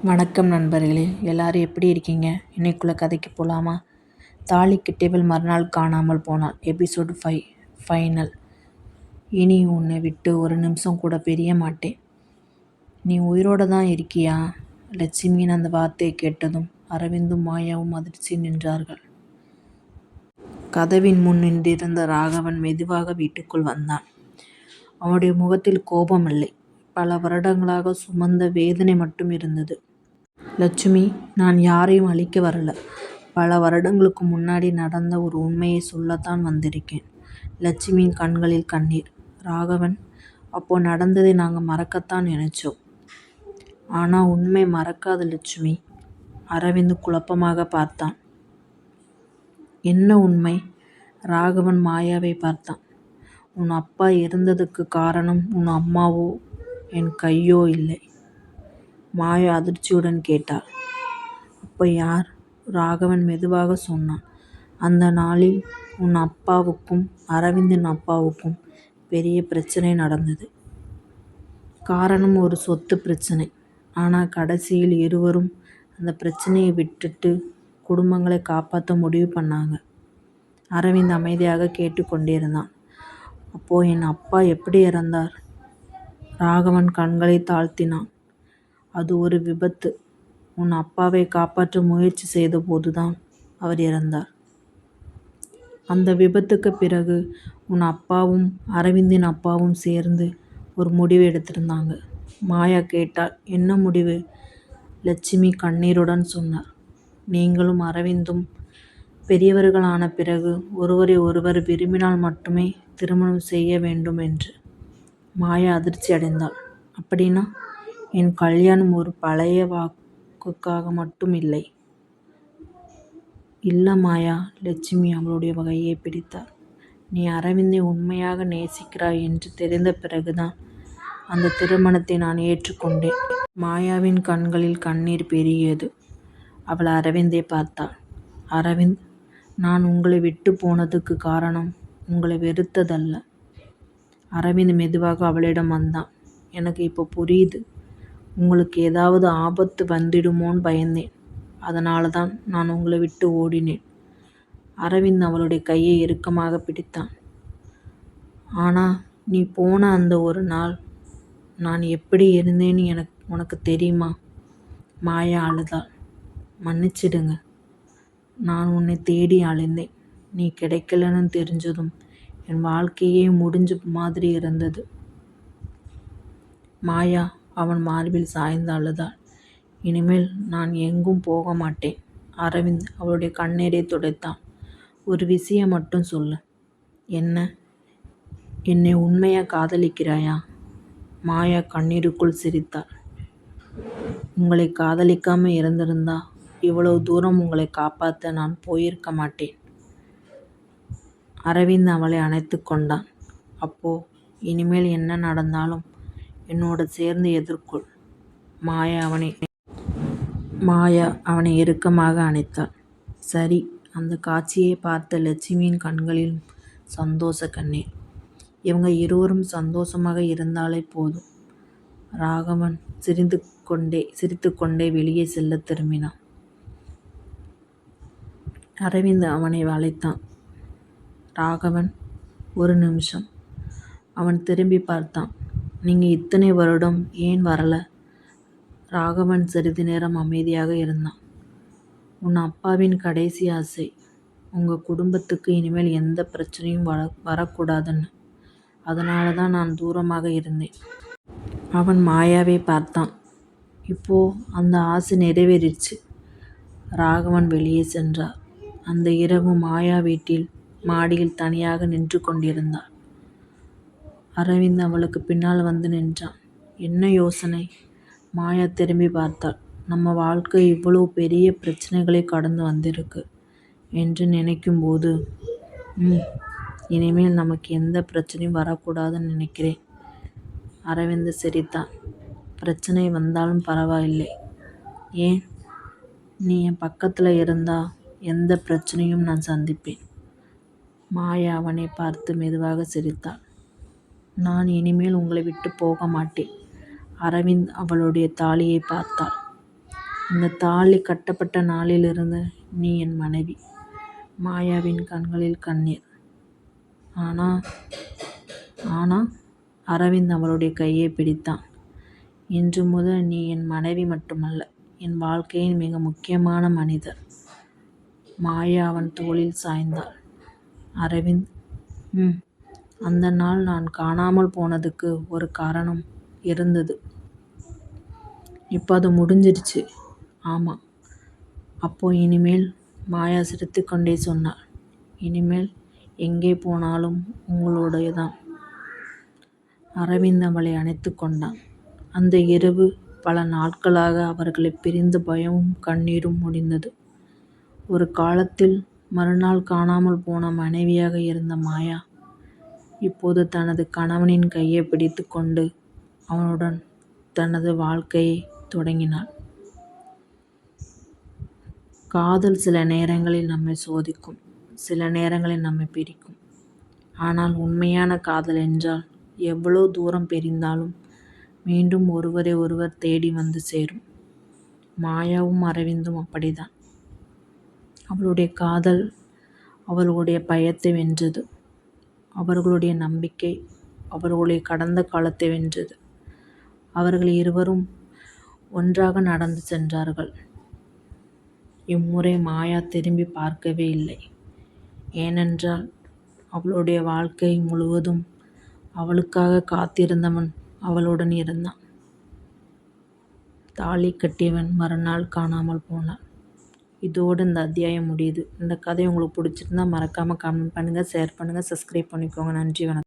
வணக்கம் நண்பர்களே, எல்லாரும் எப்படி இருக்கீங்க? இன்னைக்குள்ள கதைக்கு போகலாமா? தாலி கிட்டேவள் மறுநாள் காணாமல் போனாள். Episode 5 final. இனி உன்னை விட்டு ஒரு நிமிஷம் கூட பிரிய மாட்டேன். நீ உயிரோட தான் இருக்கியா? லட்சுமியின் அந்த வார்த்தையை கேட்டதும் அரவிந்தும் மாயாவும் அதிர்ச்சி நின்றார்கள். கதவின் முன் நின்றிருந்த ராகவன் மெதுவாக வீட்டுக்குள் வந்தான். அவனுடைய முகத்தில் கோபம் இல்லை, பல வருடங்களாக சுமந்த வேதனை மட்டும் இருந்தது. லட்சுமி, நான் யாரையும் அழிக்க வரல. பல வருடங்களுக்கு முன்னாடி நடந்த ஒரு உண்மையை சொல்லத்தான் வந்திருக்கேன். லட்சுமியின் கண்களில் கண்ணீர். ராகவன், அப்போ நடந்ததை நாங்கள் மறக்கத்தான் நினைச்சோம். ஆனால் உண்மை மறக்காது லட்சுமி. அரவிந்த் குழப்பமாக பார்த்தான். என்ன உண்மை? ராகவன் மாயாவை பார்த்தான். உன் அப்பா இறந்ததுக்கு காரணம் உன் அம்மாவோ என் கையோ இல்லை. மாயா அதிர்ச்சியுடன் கேட்டாள். அப்போ யார்? ராகவன் மெதுவாக சொன்னான். அந்த நாளில் உன் அப்பாவுக்கும் அரவிந்தின் அப்பாவுக்கும் பெரிய பிரச்சனை நடந்தது. காரணம் ஒரு சொத்து பிரச்சனை. ஆனால் கடைசியில் இருவரும் அந்த பிரச்சனையை விட்டுட்டு குடும்பங்களை காப்பாற்ற முடிவு பண்ணாங்க. அரவிந்த் அமைதியாக கேட்டுக்கொண்டிருந்தான். அப்போ என் அப்பா எப்படி இறந்தார்? ராகவன் கண்களை தாழ்த்தினான். அது ஒரு விபத்து. உன் அப்பாவை காப்பாற்ற முயற்சி செய்த போதுதான் அவர் இறந்தார். அந்த விபத்துக்கு பிறகு உன் அப்பாவும் அரவிந்தின் அப்பாவும் சேர்ந்து ஒரு முடிவு எடுத்திருந்தாங்க. மாயா கேட்டாள். என்ன முடிவு? லட்சுமி கண்ணீருடன் சொன்னார். நீங்களும் அரவிந்தும் பெரியவர்களான பிறகு ஒருவரை ஒருவர் விரும்பினால் மட்டுமே திருமணம் செய்ய வேண்டும் என்று. மாயா அதிர்ச்சி அடைந்தாள். அப்படின்னா என் கல்யாணம் ஒரு பழைய வாக்குக்காக மட்டும் இல்லை. இல்லை மாயா. லட்சுமி அவளுடைய கையை பிடித்தார். நீ அரவிந்தை உண்மையாக நேசிக்கிறாய் என்று தெரிந்த பிறகுதான் அந்த திருமணத்தை நான் ஏற்றுக்கொண்டேன். மாயாவின் கண்களில் கண்ணீர் பெருகியது. அவள் அரவிந்தை பார்த்தாள். அரவிந்த், நான் உங்களை விட்டு போனதுக்கு காரணம் உங்களை வெறுத்ததல்ல. அரவிந்த் மெதுவாக அவளிடம் வந்தான். எனக்கு இப்போ புரியுது. உங்களுக்கு ஏதாவது ஆபத்து வந்துடுமோன்னு பயந்தேன். அதனால தான் நான் உங்களை விட்டு ஓடினேன். அரவிந்த் அவளுடைய கையை இறுக்கமாக பிடித்தான். ஆனால் நீ போன அந்த ஒரு நாள் நான் எப்படி இருந்தேன்னு உனக்கு தெரியுமா? மாயா அழுதாள். மன்னிச்சிடுங்க. நான் உன்னை தேடி அலைந்தேன். நீ கிடைக்கலன்னு தெரிஞ்சதும் என் வாழ்க்கையே முடிஞ்ச மாதிரி இருந்தது. மாயா அவன் மார்பில் சாய்ந்து அழுதாள். இனிமேல் நான் எங்கும் போக மாட்டேன். அரவிந்த் அவளுடைய கண்ணீரை துடைத்தான். ஒரு விஷயம் மட்டும் சொல்லு. என்ன? என்னை உண்மையாக காதலிக்கிறாயா? மாயா கண்ணீருக்குள் சிரித்தாள். உங்களை காதலிக்காமல் இருந்திருந்தா இவ்வளவு தூரம் உங்களை காப்பாற்ற நான் போயிருக்க மாட்டேன். அரவிந்த் அவளை அணைத்து கொண்டான். அப்போ இனிமேல் என்ன நடந்தாலும் என்னோட சேர்ந்து எதிர்கொள். மாயா அவனை இறுக்கமாக அணைத்தாள். சரி. அந்த காட்சியை பார்த்த லட்சுமியின் கண்களில் சந்தோஷ கண்ணீர். இவங்க இருவரும் சந்தோஷமாக இருந்தாலே போதும். ராகவன் சிரித்துக்கொண்டே வெளியே செல்ல திரும்பினான். அரவிந்த் அவனை அழைத்தான். ராகவன், ஒரு நிமிஷம். அவன் திரும்பி பார்த்தான். நீங்கள் இத்தனை வருடம் ஏன் வரல? ராகவன் சிறிது நேரம் அமைதியாக இருந்தான். உன் அப்பாவின் கடைசி ஆசை உங்கள் குடும்பத்துக்கு இனிமேல் எந்த பிரச்சனையும் வரக்கூடாதுன்னு. அதனால தான் நான் தூரமாக இருந்தேன். அவன் மாயாவை பார்த்தான். இப்போ அந்த ஆசை நிறைவேறிடுச்சு. ராகவன் வெளியே சென்றார். அந்த இரவு மாயா வீட்டில் மாடியில் தனியாக நின்று கொண்டிருந்தாள். அரவிந்த் அவளுக்கு பின்னால் வந்து நின்றான். என்ன யோசனை? மாயா திரும்பி பார்த்தாள். நம்ம வாழ்க்கை இவ்வளவு பெரிய பிரச்சனைகளை கடந்து வந்திருக்கு என்று நினைக்கும்போது இனிமேல் நமக்கு எந்த பிரச்சனையும் வரக்கூடாதுன்னு நினைக்கிறேன். அரவிந்த் சிரித்தான். பிரச்சனை வந்தாலும் பரவாயில்லை. ஏன்? நீ என் பக்கத்தில் இருந்தால் எந்த பிரச்சனையும் நான் சந்திப்பேன். மாயா அவனை பார்த்து மெதுவாக சிரித்தாள். நான் இனிமேல் உங்களை விட்டு போக மாட்டேன். அரவிந்த் அவளுடைய தாலியை பார்த்தாள். இந்த தாலி கட்டப்பட்ட நாளிலிருந்து நீ என் மனைவி. மாயாவின் கண்களில் கண்ணீர். ஆனா அரவிந்த் அவளுடைய கையை பிடித்தான். இன்று முதல் நீ என் மனைவி மட்டுமல்ல, என் வாழ்க்கையின் மிக முக்கியமான மனிதர். மாயா அவன் தோளில் சாய்ந்தாள். அரவிந்த், அந்த நாள் நான் காணாமல் போனதுக்கு ஒரு காரணம் இருந்தது. இப்போ அது முடிஞ்சிடுச்சு. ஆமா. அப்போ இனிமேல், மாயா சிரித்துக்கொண்டே சொன்னாள், இனிமேல் எங்கே போனாலும் உங்களுடையதான். அரவிந்த் அவளை அணைத்து கொண்டான். அந்த இரவு பல நாட்களாக அவர்களை பிரிந்த பயமும் கண்ணீரும் முடிந்தது. ஒரு காலத்தில் மறுநாள் காணாமல் போன மனைவியாக இருந்த மாயா இப்போது தனது கணவனின் கையை பிடித்து கொண்டு அவனுடன் தனது வாழ்க்கையை தொடங்கினாள். காதல் சில நேரங்களில் நம்மை சோதிக்கும், சில நேரங்களில் நம்மை பிரிக்கும். ஆனால் உண்மையான காதல் என்றால் எவ்வளோ தூரம் பிரிந்தாலும் மீண்டும் ஒருவரை ஒருவர் தேடி வந்து சேரும். மாயாவும் அரவிந்தும் அப்படிதான். அவளுடைய காதல் அவர்களுடைய பயத்தை வென்றது. அவர்களுடைய நம்பிக்கை அவர்களுடைய கடந்த காலத்தை வென்றது. அவர்கள் இருவரும் ஒன்றாக நடந்து சென்றார்கள். இம்முறை மாயா திரும்பி பார்க்கவே இல்லை. ஏனென்றால் அவளுடைய வாழ்க்கை முழுவதும் அவளுக்காக காத்திருந்தவன் அவளுடன் இருந்தான். தாலி கட்டியவன் மறுநாள் காணாமல் போனான். இதோடு இந்த அத்தியாயம் முடியுது. இந்த கதை உங்களுக்கு பிடிச்சிருந்தா மறக்காமல் கமெண்ட் பண்ணுங்கள், ஷேர் பண்ணுங்கள், சப்ஸ்கிரைப் பண்ணிக்கோங்க. நன்றி, வணக்கம்.